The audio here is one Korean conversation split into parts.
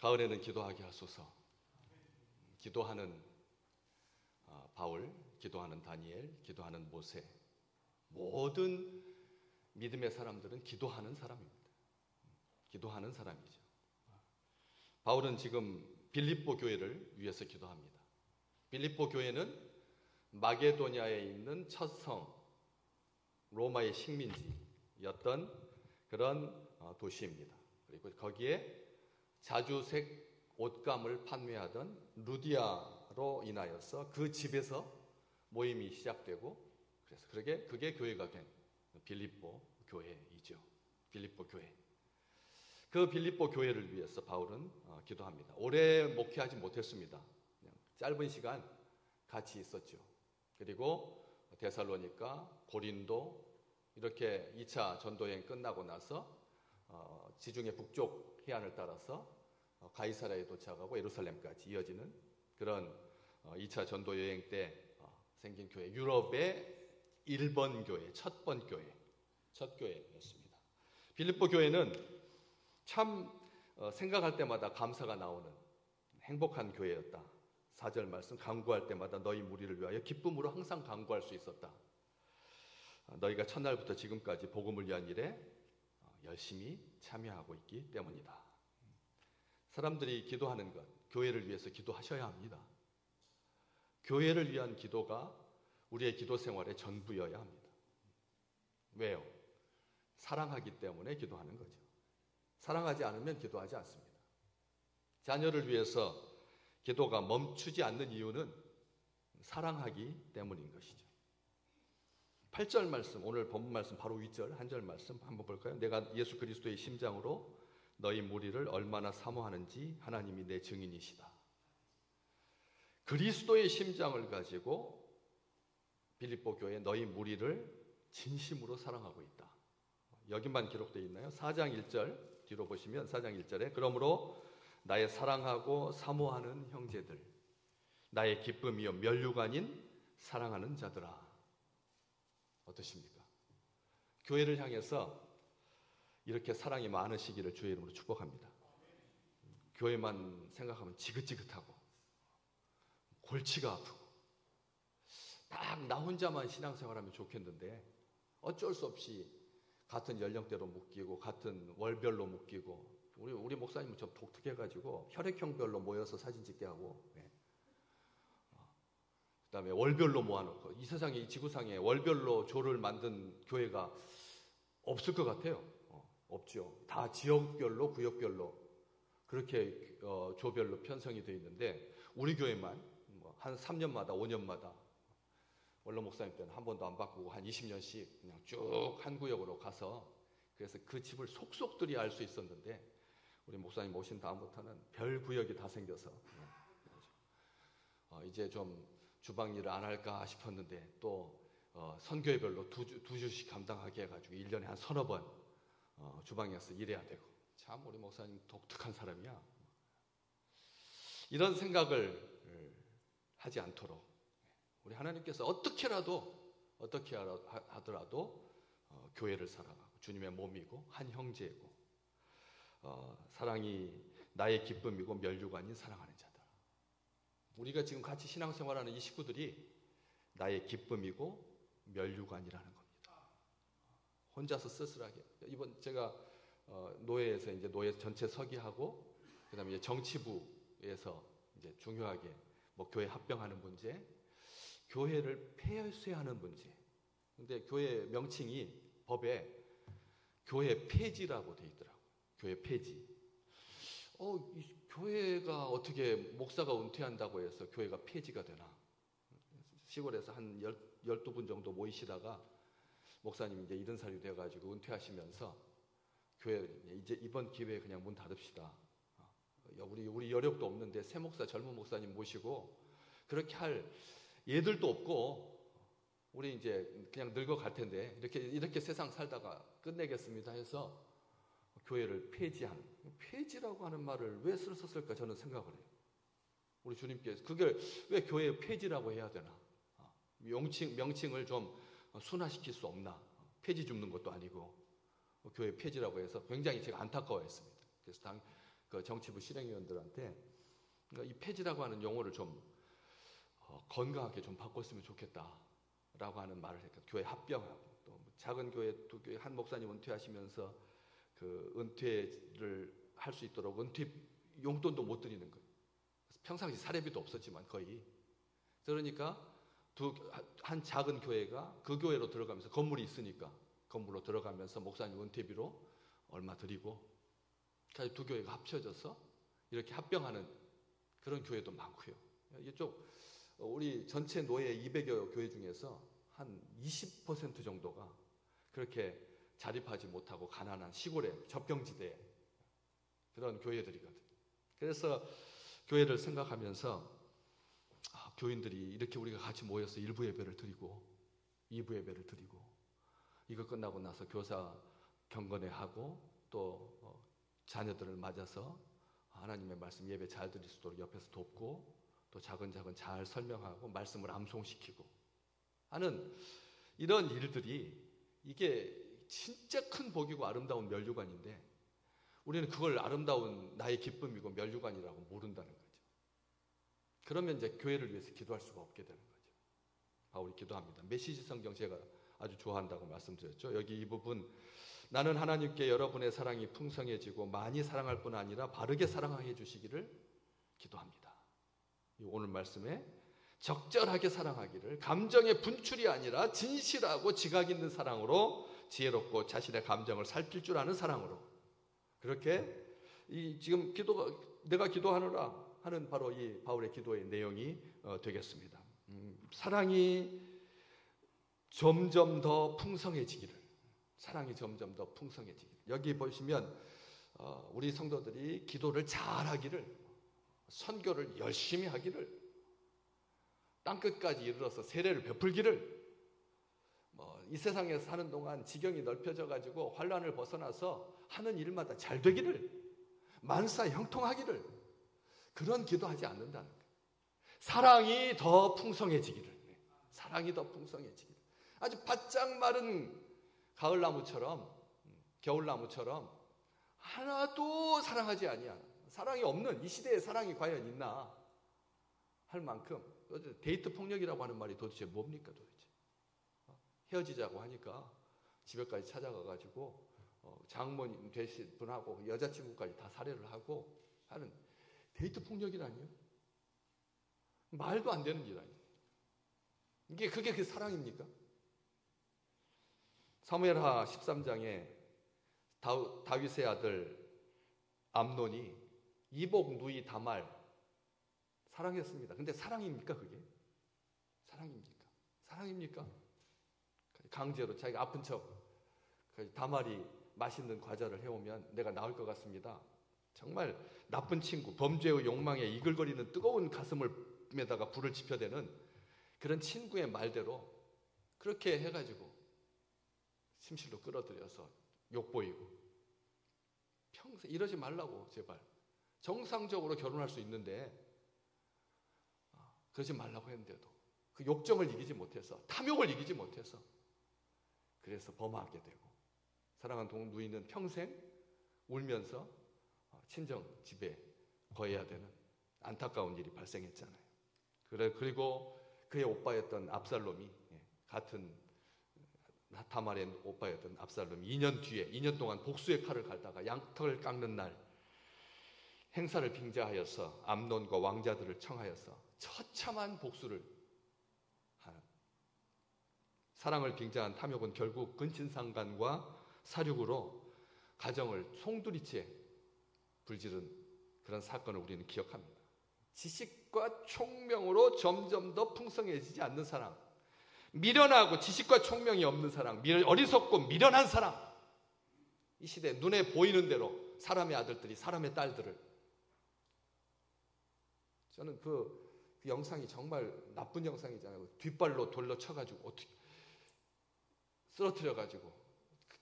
가을에는 기도하게 하소서. 기도하는 바울, 기도하는 다니엘, 기도하는 모세, 모든 믿음의 사람들은 기도하는 사람입니다. 기도하는 사람이죠. 바울은 지금 빌립보 교회를 위해서 기도합니다. 빌립보 교회는 마게도냐에 있는 첫 성, 로마의 식민지였던 그런 도시입니다. 그리고 거기에 자주색 옷감을 판매하던 루디아로 인하여서 그 집에서 모임이 시작되고, 그래서 그게 교회가 된 빌립보 교회이죠. 빌립보 교회. 그 빌립보 교회를 위해서 바울은 기도합니다. 오래 목회하지 못했습니다. 그냥 짧은 시간 같이 있었죠. 그리고 데살로니가, 고린도 이렇게 2차 전도여행 끝나고 나서 지중해 북쪽 해안을 따라서 가이사랴에 도착하고 예루살렘까지 이어지는 그런 2차 전도 여행 때 생긴 교회, 유럽의 1번 교회, 첫 교회였습니다. 빌립보 교회는 참 생각할 때마다 감사가 나오는 행복한 교회였다. 4절 말씀, 간구할 때마다 너희 무리를 위하여 기쁨으로 항상 간구할 수 있었다. 너희가 첫날부터 지금까지 복음을 위한 일에 열심히 참여하고 있기 때문이다. 사람들이 기도하는 것, 교회를 위해서 기도하셔야 합니다. 교회를 위한 기도가 우리의 기도 생활의 전부여야 합니다. 왜요? 사랑하기 때문에 기도하는 거죠. 사랑하지 않으면 기도하지 않습니다. 자녀를 위해서 기도가 멈추지 않는 이유는 사랑하기 때문인 것이죠. 8절 말씀, 오늘 본문 말씀 바로 윗절 한 절 말씀 한번 볼까요? 내가 예수 그리스도의 심장으로 너희 무리를 얼마나 사모하는지 하나님이 내 증인이시다. 그리스도의 심장을 가지고 빌립보 교회 너희 무리를 진심으로 사랑하고 있다. 여기만 기록되어 있나요? 4장 1절 뒤로 보시면 4장 1절에 그러므로 나의 사랑하고 사모하는 형제들, 나의 기쁨이요 면류가 아닌 사랑하는 자들아. 어떠십니까? 교회를 향해서 이렇게 사랑이 많으시기를 주의 이름으로 축복합니다. 교회만 생각하면 지긋지긋하고 골치가 아프고 딱 나 혼자만 신앙생활하면 좋겠는데 어쩔 수 없이 같은 연령대로 묶이고 같은 월별로 묶이고 우리 목사님은 좀 독특해가지고 혈액형별로 모여서 사진 찍게 하고 그다음에 월별로 모아놓고 이 세상에 이 지구상에 월별로 조를 만든 교회가 없을 것 같아요. 없죠. 다 지역별로 구역별로 그렇게 조별로 편성이 되어 있는데 우리 교회만 한 3년마다 5년마다 원로 목사님 때는 한 번도 안 바꾸고 한 20년씩 그냥 쭉 한 구역으로 가서 그래서 그 집을 속속들이 알 수 있었는데 우리 목사님 오신 다음부터는 별 구역이 다 생겨서 이제 좀 주방 일을 안 할까 싶었는데 또 선교회별로 두 주씩 감당하게 해가지고 1년에 한 서너 번 주방에서 일해야 되고 참 우리 목사님 독특한 사람이야. 이런 생각을 하지 않도록 우리 하나님께서 어떻게 하더라도 교회를 사랑하고 주님의 몸이고 한 형제이고 사랑이 나의 기쁨이고 면류가 아닌 사랑하는 자들. 우리가 지금 같이 신앙생활하는 이 식구들이 나의 기쁨이고 면류가 아니라는 겁니다. 혼자서 쓸쓸하게 이번 제가 노회에서 이제 노회 전체 서기하고 그다음에 이제 정치부에서 이제 중요하게 뭐 교회 합병하는 문제, 교회를 폐쇄하는 문제. 근데 교회 명칭이 법에 교회 폐지라고 돼 있더라고요. 교회 폐지. 이 교회가 어떻게 목사가 은퇴한다고 해서 교회가 폐지가 되나? 시골에서 한 12분 정도 모이시다가 목사님 이제 70살이 되어가지고 은퇴하시면서 교회 이제 이번 기회에 그냥 문 닫읍시다. 우리 여력도 없는데 새 목사, 젊은 목사님 모시고 그렇게 할 얘들도 없고 우리 이제 그냥 늙어갈 텐데 이렇게 세상 살다가 끝내겠습니다 해서 교회를 폐지라고 하는 말을 왜 썼을까 저는 생각을 해요. 우리 주님께서 그걸 왜 교회 폐지라고 해야 되나? 명칭을 좀 순화시킬 수 없나? 폐지 줍는 것도 아니고 교회 폐지라고 해서 굉장히 제가 안타까워했습니다. 그래서 그 정치부 실행위원들한테 이 폐지라고 하는 용어를 좀 건강하게 좀 바꿨으면 좋겠다라고 하는 말을 했거든요. 교회 합병하고 또 작은 교회 두 교회 한 목사님 은퇴하시면서 그 은퇴를 할 수 있도록 은퇴 용돈도 못 드리는 거예요. 평상시 사례비도 없었지만 거의. 그러니까 한 작은 교회가 그 교회로 들어가면서 건물이 있으니까 건물로 들어가면서 목사님 은퇴비로 얼마 드리고 두 교회가 합쳐져서 이렇게 합병하는 그런 교회도 많고요. 이쪽 우리 전체 노예 200여 교회 중에서 한 20% 정도가 그렇게 자립하지 못하고 가난한 시골의 접경지대 그런 교회들이거든요. 그래서 교회를 생각하면서 교인들이 이렇게 우리가 같이 모여서 1부 예배를 드리고 2부 예배를 드리고 이거 끝나고 나서 교사 경건회하고 또 자녀들을 맞아서 하나님의 말씀 예배 잘 드릴 수 있도록 옆에서 돕고 또 차근차근 잘 설명하고 말씀을 암송시키고 하는 이런 일들이 이게 진짜 큰 복이고 아름다운 멸류관인데 우리는 그걸 아름다운 나의 기쁨이고 멸류관이라고 모른다는 거죠. 그러면 이제 교회를 위해서 기도할 수가 없게 되는 거죠. 바울이 기도합니다. 메시지 성경 제가 아주 좋아한다고 말씀드렸죠. 여기 이 부분 나는 하나님께 여러분의 사랑이 풍성해지고 많이 사랑할 뿐 아니라 바르게 사랑해 주시기를 기도합니다. 오늘 말씀에 적절하게 사랑하기를 감정의 분출이 아니라 진실하고 지각 있는 사랑으로 지혜롭고 자신의 감정을 살필 줄 아는 사랑으로 그렇게 지금 내가 기도하노라 하는 바로 이 바울의 기도의 내용이 되겠습니다. 사랑이 점점 더 풍성해지기를 사랑이 점점 더 풍성해지기를 여기 보시면 우리 성도들이 기도를 잘하기를 선교를 열심히 하기를 땅끝까지 이르러서 세례를 베풀기를 이 세상에 사는 동안 지경이 넓혀져 가지고 환란을 벗어나서 하는 일마다 잘 되기를 만사 형통하기를 그런 기도하지 않는다는 거예요. 사랑이 더 풍성해지기를 사랑이 더 풍성해지기를 아주 바짝 마른 가을나무처럼 겨울나무처럼 하나도 사랑하지 아니야. 사랑이 없는 이 시대에 사랑이 과연 있나 할 만큼 데이트 폭력이라고 하는 말이 도대체 뭡니까 도대체. 헤어지자고 하니까 집에까지 찾아가가지고 장모님 되실 분하고 여자친구까지 다 살해를 하고 하는 데이트 폭력이라니요? 말도 안 되는 일 아니에요. 그게 그 사랑입니까? 사무엘하 13장에 다윗의 아들 암논이 이복 누이 다말 사랑했습니다. 근데 사랑입니까 그게? 사랑입니까? 사랑입니까? 강제로 자기가 아픈 척 다말이 맛있는 과자를 해오면 내가 나을 것 같습니다. 정말 나쁜 친구, 범죄의 욕망에 이글거리는 뜨거운 가슴에다가 불을 지펴대는 그런 친구의 말대로 그렇게 해가지고 침실로 끌어들여서 욕보이고 평생 이러지 말라고 제발. 정상적으로 결혼할 수 있는데 그러지 말라고 했는데도 그 욕정을 이기지 못해서 탐욕을 이기지 못해서 그래서 범하게 되고 사랑하는 누이는 평생 울면서 친정 집에 거해야 되는 안타까운 일이 발생했잖아요. 그리고 그의 오빠였던 압살롬이 같은 다말의 오빠였던 압살롬이 2년 동안 복수의 칼을 갈다가 양털을 깎는 날 행사를 빙자하여서 암논과 왕자들을 청하여서 처참한 복수를 하는 사랑을 빙자한 탐욕은 결국 근친상간과 사륙으로 가정을 송두리째 불지른 그런 사건을 우리는 기억합니다. 지식과 총명으로 점점 더 풍성해지지 않는 사랑, 미련하고 지식과 총명이 없는 사랑, 어리석고 미련한 사랑, 이 시대 눈에 보이는 대로 사람의 아들들이 사람의 딸들을 저는 그 영상이 정말 나쁜 영상이잖아요. 뒷발로 돌려 쳐가지고 어떻게 쓰러뜨려가지고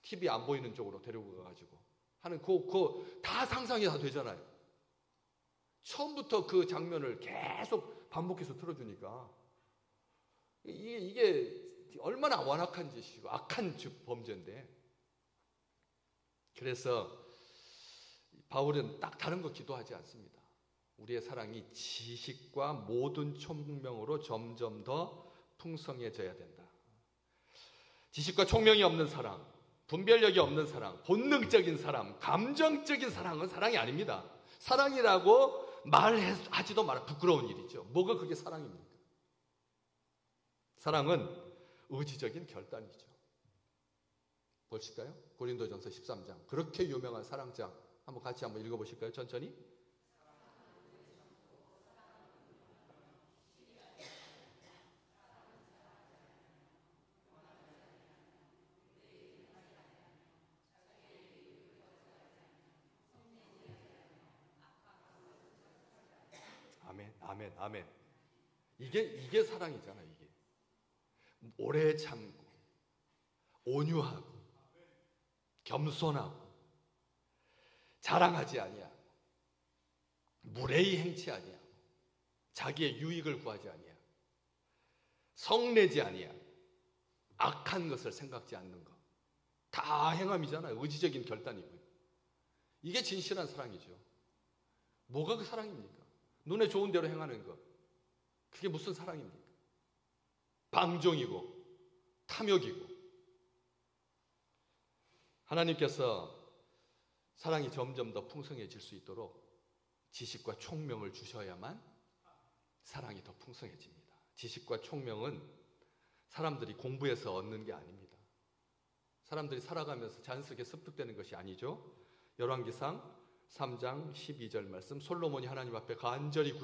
TV 안 보이는 쪽으로 데리고 가가지고 하는 그 다 상상이 다 되잖아요. 처음부터 그 장면을 계속 반복해서 틀어주니까 이게 얼마나 완악한 짓이고 악한 범죄인데 그래서 바울은 딱 다른 거 기도하지 않습니다. 우리의 사랑이 지식과 모든 총명으로 점점 더 풍성해져야 된다. 지식과 총명이 없는 사랑, 분별력이 없는 사랑, 본능적인 사랑, 감정적인 사랑은 사랑이 아닙니다. 사랑이라고 말하지도 마라. 부끄러운 일이죠. 뭐가 그게 사랑입니까? 사랑은 의지적인 결단이죠. 보실까요? 고린도전서 13장. 그렇게 유명한 사랑장. 같이 한번 읽어보실까요? 천천히. 아멘, 아멘, 아멘. 이게 사랑이잖아요, 이게. 오래 참고, 온유하고, 겸손하고, 자랑하지 아니하고, 무례히 행치 아니하고, 자기의 유익을 구하지 아니하고, 성내지 아니하고, 악한 것을 생각지 않는 것. 다 행함이잖아요. 의지적인 결단이고요. 이게 진실한 사랑이죠. 뭐가 그 사랑입니까? 눈에 좋은 대로 행하는 것. 그게 무슨 사랑입니까? 방종이고 탐욕이고. 하나님께서 사랑이 점점 더 풍성해질 수 있도록 지식과 총명을 주셔야만 사랑이 더 풍성해집니다. 지식과 총명은 사람들이 공부해서 얻는 게 아닙니다. 사람들이 살아가면서 자연스럽게 습득되는 것이 아니죠. 열왕기상 3장 12절 말씀, 솔로몬이 하나님 앞에 간절히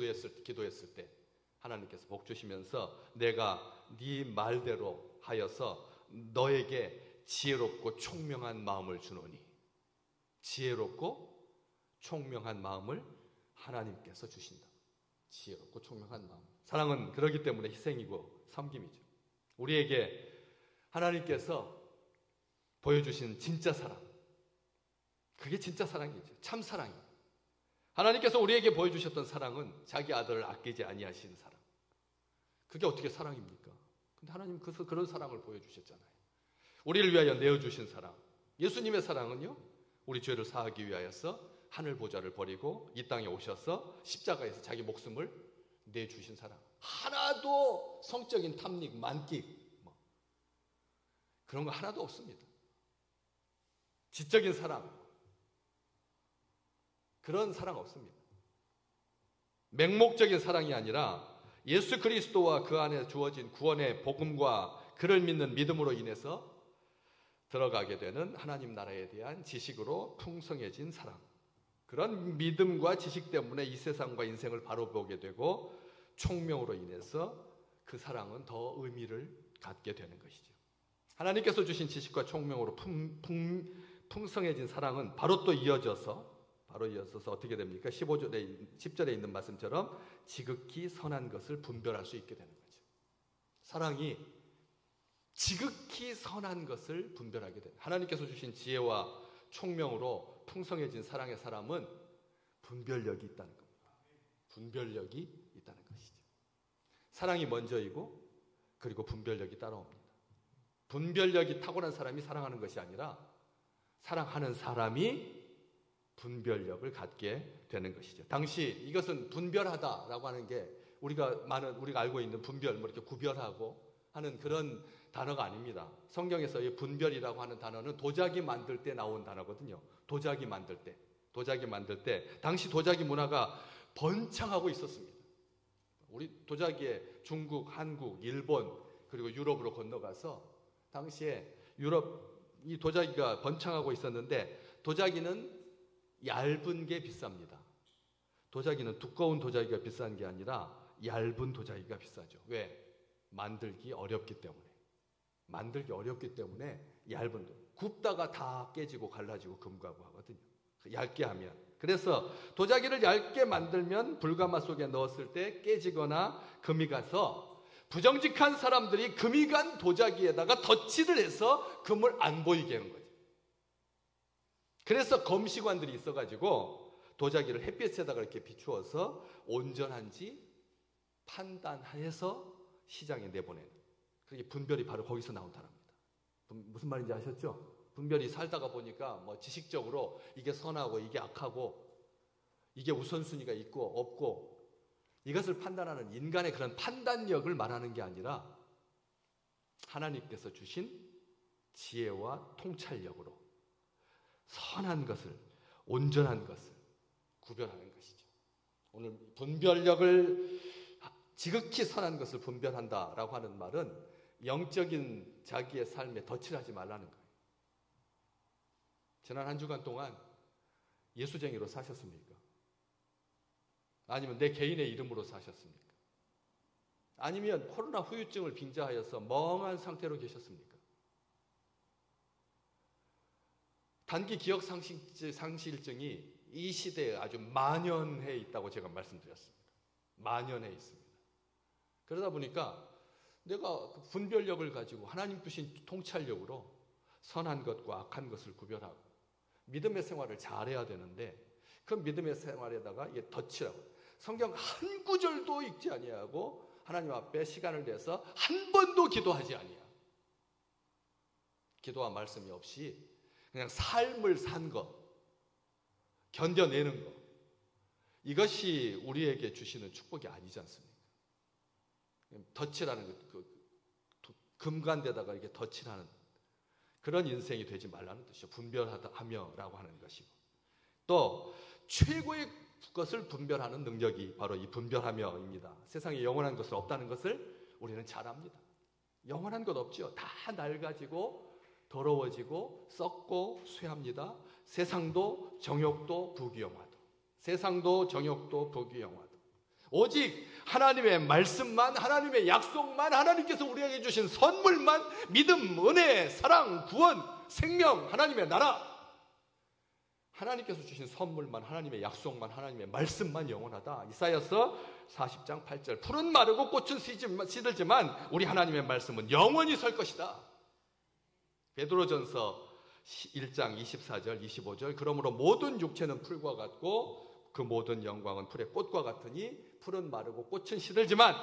기도했을 때 하나님께서 복 주시면서 내가 네 말대로 하여서 너에게 지혜롭고 총명한 마음을 주노니, 지혜롭고 총명한 마음을 하나님께서 주신다. 지혜롭고 총명한 마음. 사랑은 그렇기 때문에 희생이고 섬김이죠. 우리에게 하나님께서 보여주신 진짜 사랑, 그게 진짜 사랑이죠. 참 사랑이에요. 하나님께서 우리에게 보여주셨던 사랑은 자기 아들을 아끼지 아니하시는 사랑. 그게 어떻게 사랑입니까? 근데 하나님 그런 사랑을 보여주셨잖아요. 우리를 위하여 내어주신 사랑. 예수님의 사랑은요, 우리 죄를 사하기 위하여서 하늘 보좌를 버리고 이 땅에 오셔서 십자가에서 자기 목숨을 내주신 사랑. 하나도 성적인 탐닉, 만끽 그런 거 하나도 없습니다. 지적인 사랑, 그런 사랑 없습니다. 맹목적인 사랑이 아니라 예수 그리스도와 그 안에 주어진 구원의 복음과 그를 믿는 믿음으로 인해서 들어가게 되는 하나님 나라에 대한 지식으로 풍성해진 사랑. 그런 믿음과 지식 때문에 이 세상과 인생을 바로 보게 되고 총명으로 인해서 그 사랑은 더 의미를 갖게 되는 것이죠. 하나님께서 주신 지식과 총명으로 풍성해진 사랑은 바로 이어져서 어떻게 됩니까? 10절에 있는 말씀처럼 지극히 선한 것을 분별할 수 있게 되는 거죠. 사랑이 지극히 선한 것을 분별하게 되는, 하나님께서 주신 지혜와 총명으로 풍성해진 사랑의 사람은 분별력이 있다는 겁니다. 분별력이 있다는 것이죠. 사랑이 먼저이고 그리고 분별력이 따라옵니다. 분별력이 타고난 사람이 사랑하는 것이 아니라 사랑하는 사람이 분별력을 갖게 되는 것이죠. 당시 이것은 분별하다라고 하는 게 우리가 알고 있는 분별, 이렇게 구별하고 하는 그런 단어가 아닙니다. 성경에서 이 분별이라고 하는 단어는 도자기 만들 때 나온 단어거든요. 도자기 만들 때 당시 도자기 문화가 번창하고 있었습니다. 우리 도자기에 중국, 한국, 일본 그리고 유럽으로 건너가서 당시에 이 도자기가 번창하고 있었는데 도자기는 얇은 게 비쌉니다. 도자기는 두꺼운 도자기가 비싼 게 아니라 얇은 도자기가 비싸죠. 왜? 만들기 어렵기 때문에 얇은 굽다가 다 깨지고 갈라지고 금가고 하거든요. 얇게 하면. 그래서 도자기를 얇게 만들면 불가마 속에 넣었을 때 깨지거나 금이 가서 부정직한 사람들이 금이 간 도자기에다가 덧칠을 해서 금을 안 보이게 하는 거죠. 그래서 검시관들이 있어가지고 도자기를 햇빛에다가 이렇게 비추어서 온전한지 판단해서 시장에 내보내는. 그게 분별이 바로 거기서 나온 단어입니다. 무슨 말인지 아셨죠? 분별이 살다가 보니까 뭐 지식적으로 이게 선하고 이게 악하고 이게 우선순위가 있고 없고 이것을 판단하는 인간의 그런 판단력을 말하는 게 아니라 하나님께서 주신 지혜와 통찰력으로 선한 것을, 온전한 것을 구별하는 것이죠. 오늘 분별력을 지극히 선한 것을 분별한다라고 하는 말은 영적인 자기의 삶에 덫을 하지 말라는 거예요. 지난 한 주간 동안 예수쟁이로 사셨습니까? 아니면 내 개인의 이름으로 사셨습니까? 아니면 코로나 후유증을 빙자하여서 멍한 상태로 계셨습니까? 단기 기억 상실증이 이 시대에 아주 만연해 있다고 제가 말씀드렸습니다. 만연해 있습니다. 그러다 보니까 내가 그 분별력을 가지고 하나님 주신 통찰력으로 선한 것과 악한 것을 구별하고 믿음의 생활을 잘해야 되는데 그 믿음의 생활에다가 이게 덫이라고 성경 한 구절도 읽지 아니하고 하나님 앞에 시간을 내서 한 번도 기도하지 아니하고 기도와 말씀이 없이 그냥 삶을 산 것, 견뎌내는 것 이것이 우리에게 주시는 축복이 아니지 않습니까? 덫이라는 금관대다가 이렇게 덫이라는 그런 인생이 되지 말라는 뜻이죠. 분별하며라고 하는 것이고 또 최고의 것을 분별하는 능력이 바로 이 분별하며입니다. 세상에 영원한 것은 없다는 것을 우리는 잘 압니다. 영원한 것 없죠. 다 낡아지고 더러워지고 썩고 쇠합니다. 세상도 정욕도 부귀영화도 세상도 정욕도 부귀영화도 오직 하나님의 말씀만 하나님의 약속만 하나님께서 우리에게 주신 선물만 믿음, 은혜, 사랑, 구원, 생명 하나님의 나라 하나님께서 주신 선물만 하나님의 약속만 하나님의 말씀만 영원하다. 이사야서 40장 8절 풀은 마르고 꽃은 시들지만 우리 하나님의 말씀은 영원히 설 것이다. 베드로전서 1장 24절 25절 그러므로 모든 육체는 풀과 같고 그 모든 영광은 풀의 꽃과 같으니 풀은 마르고 꽃은 시들지만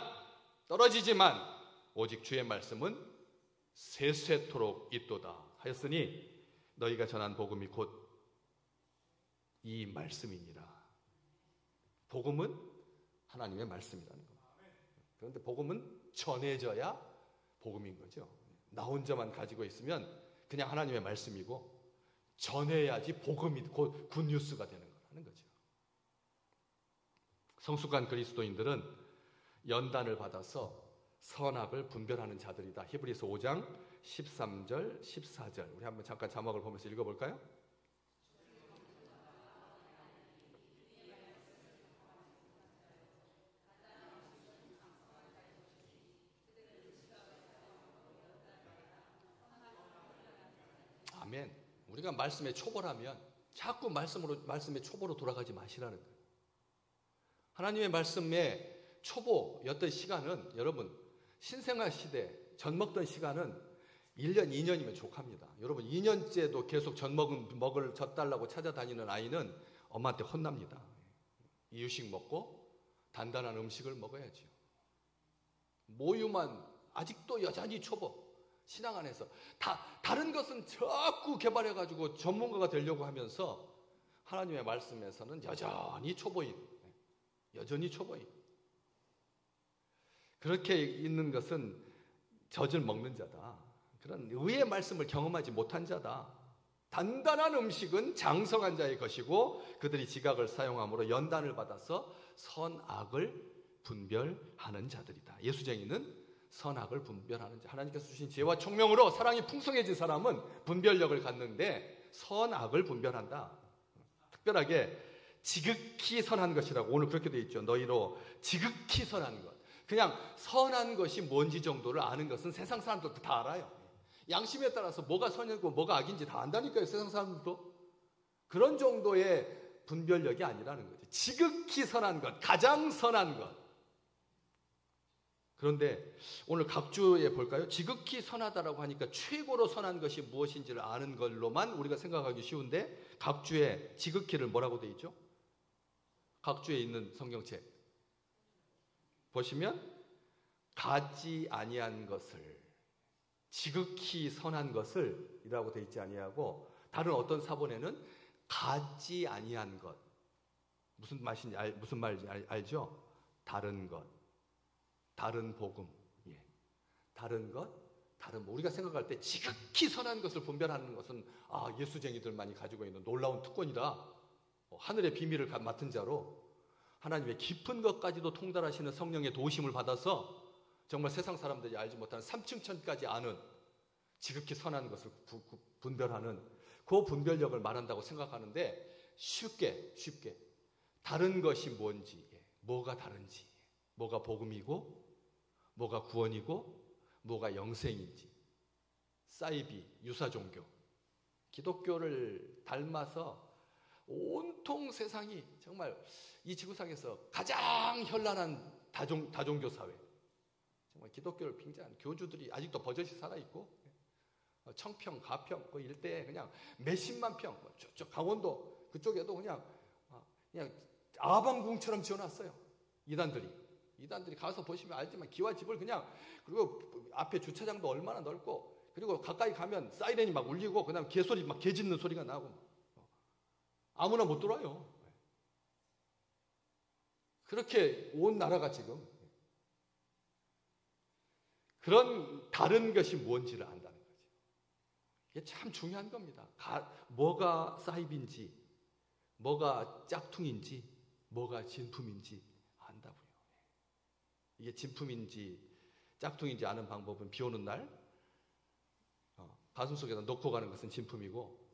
떨어지지만 오직 주의 말씀은 세세토록 있도다 하였으니 너희가 전한 복음이 곧 이 말씀이니라. 복음은 하나님의 말씀이라는 겁니다. 그런데 복음은 전해져야 복음인 거죠. 나 혼자만 가지고 있으면 그냥 하나님의 말씀이고 전해야지 복음이 곧 굿뉴스가 되는 거라는 거죠. 성숙한 그리스도인들은 연단을 받아서 선악을 분별하는 자들이다. 히브리서 5장 13절 14절 우리 한번 잠깐 자막을 보면서 읽어볼까요? 아멘. 우리가 말씀에 초보라면 자꾸 말씀의 초보로 돌아가지 마시라는 거예요. 하나님의 말씀의 초보였던 시간은 여러분 신생아 시대 전 먹던 시간은 1년, 2년이면 족합니다. 여러분 2년째도 계속 먹을 젖달라고 찾아다니는 아이는 엄마한테 혼납니다. 이유식 먹고 단단한 음식을 먹어야죠. 모유만 아직도 여전히 초보. 신앙 안에서 다른 것은 자꾸 개발해가지고 전문가가 되려고 하면서 하나님의 말씀에서는 여전히 초보인. 그렇게 있는 것은 젖을 먹는 자다. 그런 의의 말씀을 경험하지 못한 자다. 단단한 음식은 장성한 자의 것이고 그들이 지각을 사용함으로 연단을 받아서 선악을 분별하는 자들이다. 예수쟁이는 선악을 분별하는 자. 하나님께서 주신 지혜와 총명으로 사랑이 풍성해진 사람은 분별력을 갖는데 선악을 분별한다. 특별하게 지극히 선한 것이라고 오늘 그렇게 되어 있죠. 너희로 지극히 선한 것. 그냥 선한 것이 뭔지 정도를 아는 것은 세상 사람들도 다 알아요. 양심에 따라서 뭐가 선이고 뭐가 악인지 다 안다니까요. 세상 사람들도. 그런 정도의 분별력이 아니라는 거죠. 지극히 선한 것, 가장 선한 것. 그런데 오늘 각주에 볼까요? 지극히 선하다라고 하니까 최고로 선한 것이 무엇인지를 아는 걸로만 우리가 생각하기 쉬운데 각주에 지극히를 뭐라고 되어 있죠? 각주에 있는 성경책 보시면 가지 아니한 것을 지극히 선한 것을 이라고 되어 있지 아니하고 다른 어떤 사본에는 같지 아니한 것. 무슨 말인지 알죠? 다른 것, 다른 복음, 예. 다른 것, 다른 뭐 우리가 생각할 때 지극히 선한 것을 분별하는 것은 예수쟁이들만이 가지고 있는 놀라운 특권이다. 하늘의 비밀을 맡은 자로 하나님의 깊은 것까지도 통달하시는 성령의 도우심을 받아서 정말 세상 사람들이 알지 못하는 삼층천까지 아는 지극히 선한 것을 분별하는 그 분별력을 말한다고 생각하는데 쉽게 다른 것이 뭔지, 뭐가 다른지, 뭐가 복음이고 뭐가 구원이고 뭐가 영생인지, 사이비, 유사종교, 기독교를 닮아서 온통 세상이 정말 이 지구상에서 가장 현란한 다종교 사회, 정말 기독교를 빙자한 교주들이 아직도 버젓이 살아있고, 청평, 가평 그 일대에 그냥 몇십만 평, 저 강원도 그쪽에도 그냥 아방궁처럼 지어놨어요. 이단들이 가서 보시면 알지만 기와집을 그냥, 그리고 앞에 주차장도 얼마나 넓고, 그리고 가까이 가면 사이렌이 막 울리고 그다음 개소리 막 개 짖는 소리가 나고 아무나 못 들어와요. 그렇게 온 나라가 지금 그런 다른 것이 뭔지를 안다는 거죠. 이게 참 중요한 겁니다. 뭐가 사입인지, 뭐가 짝퉁인지, 뭐가 진품인지 안다고요. 이게 진품인지 짝퉁인지 아는 방법은 비 오는 날 가슴속에다 넣고 가는 것은 진품이고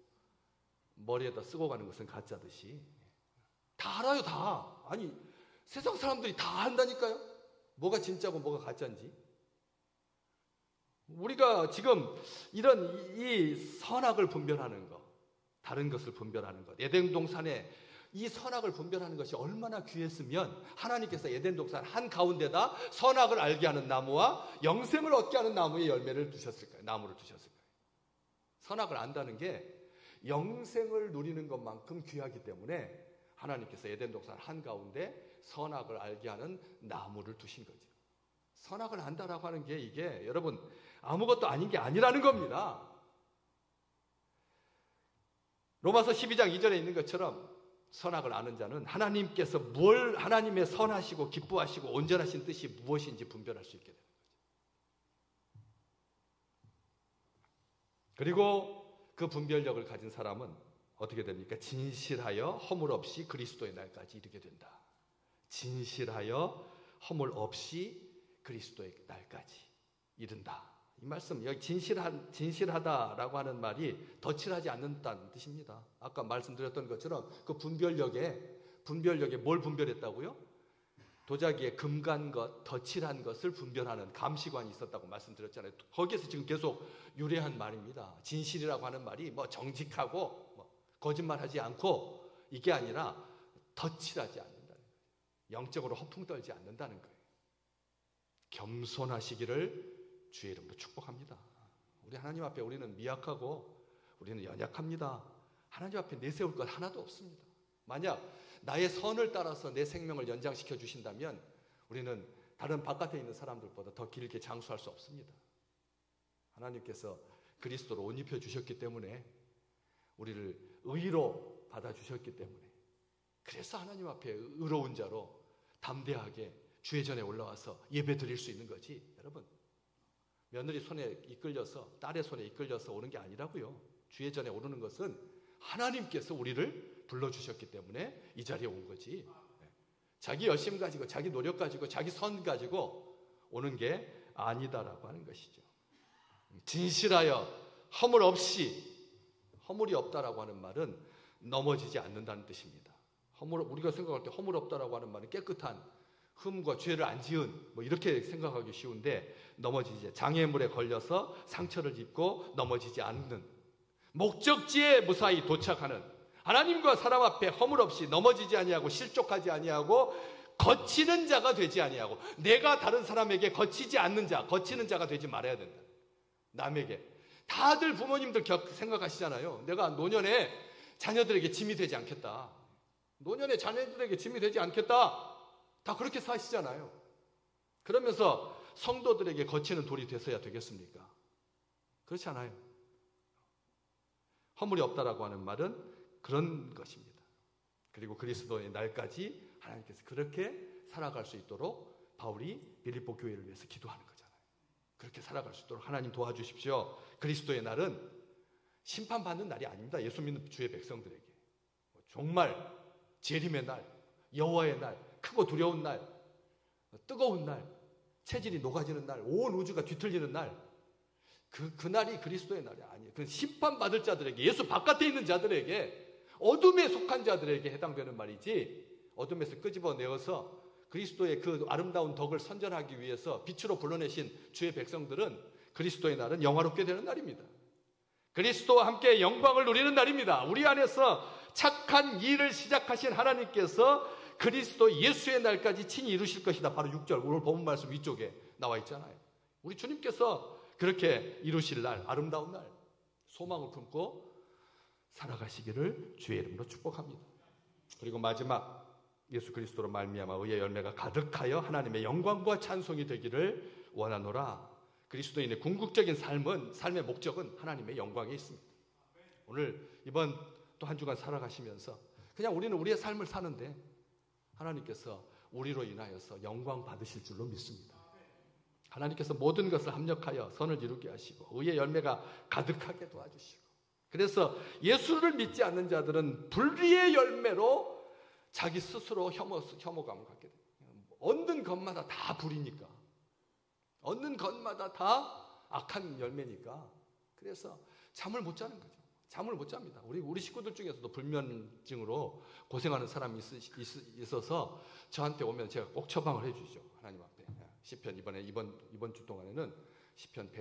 머리에다 쓰고 가는 것은 가짜듯이 다 알아요. 다. 아니 세상 사람들이 다 안다니까요. 뭐가 진짜고 뭐가 가짜인지. 우리가 지금 이런 이 선악을 분별하는 것, 다른 것을 분별하는 것, 에덴 동산에 이 선악을 분별하는 것이 얼마나 귀했으면 하나님께서 에덴 동산 한가운데다 선악을 알게 하는 나무와 영생을 얻게 하는 나무의 열매를 두셨을까요? 나무를 두셨을까요? 선악을 안다는 게 영생을 누리는 것만큼 귀하기 때문에 하나님께서 에덴 동산 한가운데 선악을 알게 하는 나무를 두신 거죠. 선악을 안다라고 하는 게 이게 여러분 아무것도 아닌 게 아니라는 겁니다. 로마서 12장 2절에 있는 것처럼 선악을 아는 자는 하나님께서 뭘 하나님의 선하시고 기뻐하시고 온전하신 뜻이 무엇인지 분별할 수 있게 되는 거죠. 그리고 그 분별력을 가진 사람은 어떻게 됩니까? 진실하여 허물 없이 그리스도의 날까지 이르게 된다. 진실하여 허물 없이 그리스도의 날까지 이른다. 이 말씀, 여기 진실하다라고 하는 말이 덧칠하지 않는다는 뜻입니다. 아까 말씀드렸던 것처럼 그 분별력에 뭘 분별했다고요? 도자기에 금간 것, 덧칠한 것을 분별하는 감시관이 있었다고 말씀드렸잖아요. 거기에서 지금 계속 유래한 말입니다. 진실이라고 하는 말이 뭐 정직하고 거짓말하지 않고 이게 아니라 덧칠하지 않는다는 거예요. 영적으로 허풍 떨지 않는다는 거예요. 겸손하시기를 주의 이름으로 축복합니다. 우리 하나님 앞에 우리는 미약하고 우리는 연약합니다. 하나님 앞에 내세울 것 하나도 없습니다. 만약 나의 선을 따라서 내 생명을 연장시켜 주신다면 우리는 다른 바깥에 있는 사람들보다 더 길게 장수할 수 없습니다. 하나님께서 그리스도로 옷 입혀 주셨기 때문에 우리를 의로 받아주셨기 때문에 그래서 하나님 앞에 의로운 자로 담대하게 주의 전에 올라와서 예배 드릴 수 있는 거지. 여러분 며느리 손에 이끌려서 딸의 손에 이끌려서 오는 게 아니라고요. 주의 전에 오르는 것은 하나님께서 우리를 불러주셨기 때문에 이 자리에 온 거지. 자기 열심 가지고 자기 노력 가지고 자기 선 가지고 오는 게 아니다라고 하는 것이죠. 진실하여 허물이 없다라고 하는 말은 넘어지지 않는다는 뜻입니다. 우리가 생각할 때 허물 없다라고 하는 말은 깨끗한 흠과 죄를 안 지은 이렇게 생각하기 쉬운데 넘어지지 장애물에 걸려서 상처를 입고 넘어지지 않는 목적지에 무사히 도착하는 하나님과 사람 앞에 허물 없이 넘어지지 아니하고 실족하지 아니하고 거치는 자가 되지 아니하고 내가 다른 사람에게 거치지 않는 자, 거치는 자가 되지 말아야 된다. 남에게 다들 부모님들 생각하시잖아요. 내가 노년에 자녀들에게 짐이 되지 않겠다. 노년에 자녀들에게 짐이 되지 않겠다. 다 그렇게 사시잖아요. 그러면서 성도들에게 거치는 돌이 되어야 되겠습니까? 그렇지 않아요. 허물이 없다라고 하는 말은 그런 것입니다. 그리고 그리스도의 날까지 하나님께서 그렇게 살아갈 수 있도록 바울이 빌립보 교회를 위해서 기도하는 거잖아요. 그렇게 살아갈 수 있도록 하나님 도와주십시오. 그리스도의 날은 심판받는 날이 아닙니다. 예수 믿는 주의 백성들에게. 정말 재림의 날, 여호와의 날, 크고 두려운 날, 뜨거운 날, 체질이 녹아지는 날, 온 우주가 뒤틀리는 날, 그 날이 그리스도의 날이 아니에요. 그 심판받을 자들에게, 예수 바깥에 있는 자들에게, 어둠에 속한 자들에게 해당되는 말이지, 어둠에서 끄집어내어서 그리스도의 그 아름다운 덕을 선전하기 위해서 빛으로 불러내신 주의 백성들은 그리스도의 날은 영화롭게 되는 날입니다. 그리스도와 함께 영광을 누리는 날입니다. 우리 안에서 착한 일을 시작하신 하나님께서 그리스도 예수의 날까지 친히 이루실 것이다. 바로 6절 오늘 본문 말씀 위쪽에 나와 있잖아요. 우리 주님께서 그렇게 이루실 날, 아름다운 날, 소망을 품고 살아가시기를 주의 이름으로 축복합니다. 그리고 마지막 예수 그리스도로 말미암아 의의 열매가 가득하여 하나님의 영광과 찬송이 되기를 원하노라. 그리스도인의 궁극적인 삶의 목적은 하나님의 영광에 있습니다. 오늘 이번 또 한 주간 살아가시면서 그냥 우리는 우리의 삶을 사는데 하나님께서 우리로 인하여서 영광 받으실 줄로 믿습니다. 하나님께서 모든 것을 합력하여 선을 이루게 하시고 의의 열매가 가득하게 도와주시고, 그래서 예수를 믿지 않는 자들은 불의의 열매로 자기 스스로 혐오감을 갖게 돼요. 얻는 것마다 다 불이니까, 얻는 것마다 다 악한 열매니까, 그래서 잠을 못 자는 거죠. 잠을 못 잡니다. 우리 식구들 중에서도 불면증으로 고생하는 사람이 있어서 저한테 오면 제가 꼭 처방을 해주죠. 하나님 앞에. 시편 이번 주 동안에는 시편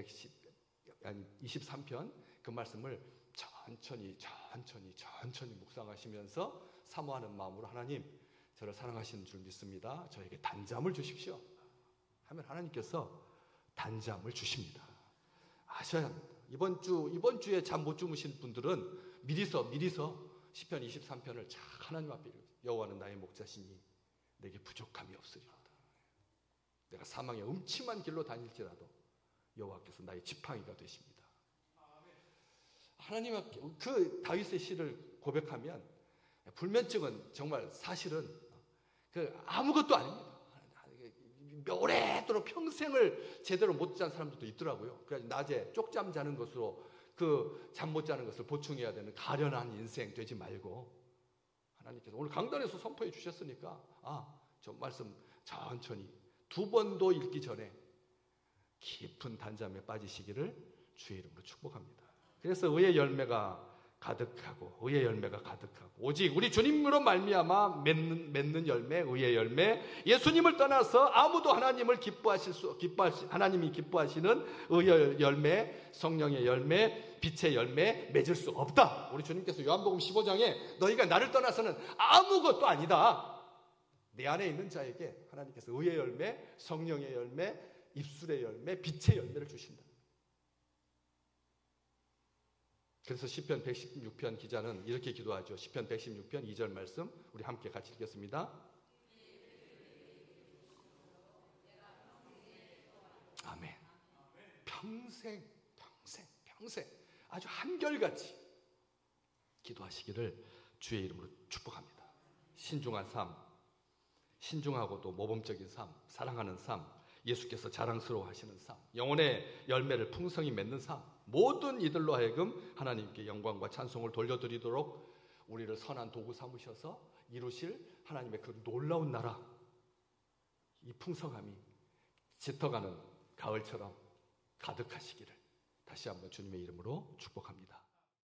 23편 그 말씀을 천천히 묵상하시면서 사모하는 마음으로 하나님, 저를 사랑하시는 줄 믿습니다. 저에게 단잠을 주십시오. 하면 하나님께서 단잠을 주십니다. 아셔야 합니다. 이번 주에 잠 못 주무신 분들은 미리서 시편 23편을 잘 하나님 앞에 읽으세요. 여호와는 나의 목자시니 내게 부족함이 없으리로다. 내가 사망의 음침한 길로 다닐지라도 여호와께서 나의 지팡이가 되십니다. 하나님 앞에 그 다윗의 시를 고백하면 불면증은 정말 사실은 아무것도 아닙니다. 오래도록 평생을 제대로 못 잔 사람들도 있더라고요. 그래서 낮에 쪽잠 자는 것으로 그 잠 못 자는 것을 보충해야 되는 가련한 인생 되지 말고, 하나님께서 오늘 강단에서 선포해 주셨으니까 저 말씀 천천히 2번도 읽기 전에 깊은 단잠에 빠지시기를 주의 이름으로 축복합니다. 그래서 의의 열매가 가득하고 오직 우리 주님으로 말미암아 맺는 열매, 의의 열매, 예수님을 떠나서 아무도 하나님을 하나님이 기뻐하시는 의의 열매, 성령의 열매, 빛의 열매 맺을 수 없다. 우리 주님께서 요한복음 15장에 너희가 나를 떠나서는 아무것도 아니다. 내 안에 있는 자에게 하나님께서 의의 열매, 성령의 열매, 입술의 열매, 빛의 열매를 주신다. 그래서 시편 116편 기자는 이렇게 기도하죠. 시편 116편 2절 말씀 우리 함께 같이 읽겠습니다. 아멘. 평생 아주 한결같이 기도하시기를 주의 이름으로 축복합니다. 신중한 삶, 신중하고도 모범적인 삶, 사랑하는 삶, 예수께서 자랑스러워하시는 삶, 영혼의 열매를 풍성히 맺는 삶, 모든 이들로 하여금 하나님께 영광과 찬송을 돌려드리도록 우리를 선한 도구 삼으셔서 이루실 하나님의 그 놀라운 나라, 이 풍성함이 짙어가는 가을처럼 가득하시기를 다시 한번 주님의 이름으로 축복합니다.